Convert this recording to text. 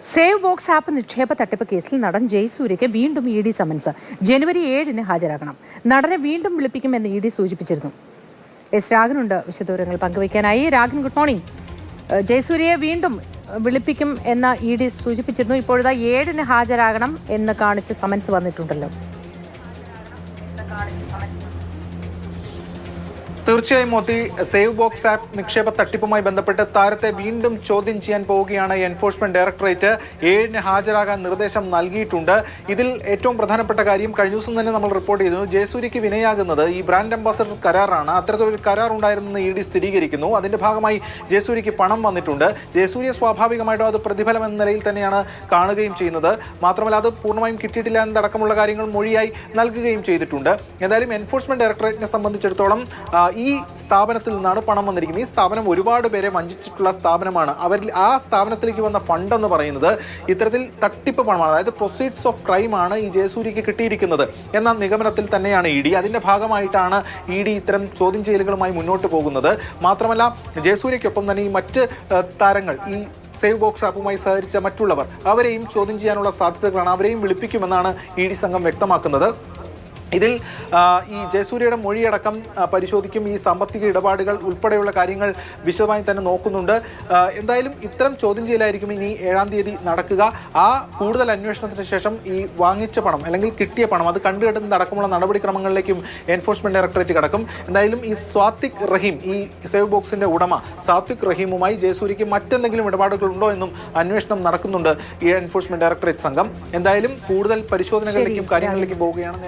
Save box app നിക്ഷേപ തട്ടിപ്പ് കേസിൽ നടൻ ജയസൂര്യയ്ക്ക് വീണ്ടും ഇ ഡി സമൻസ്. ജനുവരി 7-ന് ഹാജരാകണം. നടനെ വീണ്ടും വിളിപ്പിക്കുമെന്ന് ഇ ഡി സൂചിപ്പിച്ചിരുന്നു. എസ് രാഗനുണ്ട് വിശദവിവരങ്ങൾ പങ്കുവയ്ക്കാനായി. Ragan, good morning. ജയസൂര്യയെ വീണ്ടും വിളിപ്പിക്കും എന്ന് ഇ ഡി സൂചിപ്പിച്ചിരുന്നു. ഇപ്പോഴത്തെ 7-ന് ഹാജരാകണം എന്ന് കാണിച്ച് സമൻസ് വന്നിട്ടുണ്ടല്ലോ. തീർച്ചയായും മോത്തി, സേവ് ബോക്സ് ആപ്പ് നിക്ഷേപ തട്ടിപ്പുമായി ബന്ധപ്പെട്ട് താരത്തെ വീണ്ടും ചോദ്യം ചെയ്യാൻ പോവുകയാണ് എൻഫോഴ്സ്മെന്റ് ഡയറക്ടറേറ്റ്. 7-ന് ഹാജരാകാൻ നിർദ്ദേശം നൽകിയിട്ടുണ്ട്. ഇതിൽ ഏറ്റവും പ്രധാനപ്പെട്ട കാര്യം, കഴിഞ്ഞ ദിവസം തന്നെ നമ്മൾ റിപ്പോർട്ട് ചെയ്തിരുന്നു, ജയസൂര്യയ്ക്ക് വിനയാകുന്നത് ഈ ബ്രാൻഡ് അംബാസഡർ കരാറാണ്. അത്തരത്തിലൊരു കരാർ ഉണ്ടായിരുന്നെന്ന് ഇ ഡി സ്ഥിരീകരിക്കുന്നു. അതിന്റെ ഭാഗമായി ജയസൂര്യയ്ക്ക് പണം വന്നിട്ടുണ്ട്. ജയസൂര്യ സ്വാഭാവികമായിട്ടും അത് പ്രതിഫലം എന്ന നിലയിൽ തന്നെയാണ് കാണുകയും ചെയ്യുന്നത്. മാത്രമല്ല, അത് പൂർണ്ണമായും കിട്ടിയിട്ടില്ല എന്നതടക്കമുള്ള കാര്യങ്ങൾ മൊഴിയായി നൽകുകയും ചെയ്തിട്ടുണ്ട്. എന്തായാലും എൻഫോഴ്സ്മെന്റ് ഡയറക്ടറേറ്റിനെ സംബന്ധിച്ചിടത്തോളം ഈ സ്ഥാപനത്തിൽ നിന്നാണ് പണം വന്നിരിക്കുന്നത്. ഈ സ്ഥാപനം ഒരുപാട് പേരെ വഞ്ചിച്ചിട്ടുള്ള സ്ഥാപനമാണ്. അവരിൽ ആ സ്ഥാപനത്തിലേക്ക് വന്ന ഫണ്ട് എന്ന് പറയുന്നത് ഇത്തരത്തിൽ തട്ടിപ്പ് പണമാണ്, അതായത് പ്രൊസീഡ്സ് ഓഫ് ക്രൈം ആണ് ഈ ജയസൂര്യക്ക് കിട്ടിയിരിക്കുന്നത് എന്ന നിഗമനത്തിൽ തന്നെയാണ് ഇ ഡി. അതിന്റെ ഭാഗമായിട്ടാണ് ഇ ഡി ഇത്തരം ചോദ്യം ചെയ്യലുകളുമായി മുന്നോട്ട് പോകുന്നത്. മാത്രമല്ല, ജയസൂര്യക്കൊപ്പം തന്നെ ഈ മറ്റ് താരങ്ങൾ, ഈ സേവ് ബോക്സ് ആപ്പുമായി സഹകരിച്ച മറ്റുള്ളവർ, അവരെയും ചോദ്യം ചെയ്യാനുള്ള സാധ്യതകളാണ്. അവരെയും വിളിപ്പിക്കുമെന്നാണ് ഇ ഡി സംഘം വ്യക്തമാക്കുന്നത്. ഇതിൽ ഈ ജയസൂര്യയുടെ മൊഴിയടക്കം പരിശോധിക്കും. ഈ സാമ്പത്തിക ഇടപാടുകൾ ഉൾപ്പെടെയുള്ള കാര്യങ്ങൾ വിശദമായി തന്നെ നോക്കുന്നുണ്ട്. എന്തായാലും ഇത്തരം ചോദ്യം ചെയ്യലായിരിക്കും ഇനി 7-ാം തീയതി നടക്കുക. ആ കൂടുതൽ അന്വേഷണത്തിന് ശേഷം ഈ വാങ്ങിച്ച പണം അല്ലെങ്കിൽ കിട്ടിയ പണം അത് കണ്ടുകെട്ടുന്ന അടക്കമുള്ള നടപടിക്രമങ്ങളിലേക്കും എൻഫോഴ്സ്മെന്റ് ഡയറക്ടറേറ്റ് കടക്കും. എന്തായാലും ഈ സ്വാത്തിക് റഹീം, ഈ സേവ് ബോക്സിന്റെ ഉടമ സ്വാത്തിക് റഹീമുമായി ജയസൂര്യക്ക് മറ്റെന്തെങ്കിലും ഇടപാടുകൾ ഉണ്ടോ എന്നും അന്വേഷണം നടക്കുന്നുണ്ട് ഈ എൻഫോഴ്സ്മെന്റ് ഡയറക്ടറേറ്റ് സംഘം. എന്തായാലും കൂടുതൽ പരിശോധനകളിലേക്കും കാര്യങ്ങളിലേക്കും പോവുകയാണ്.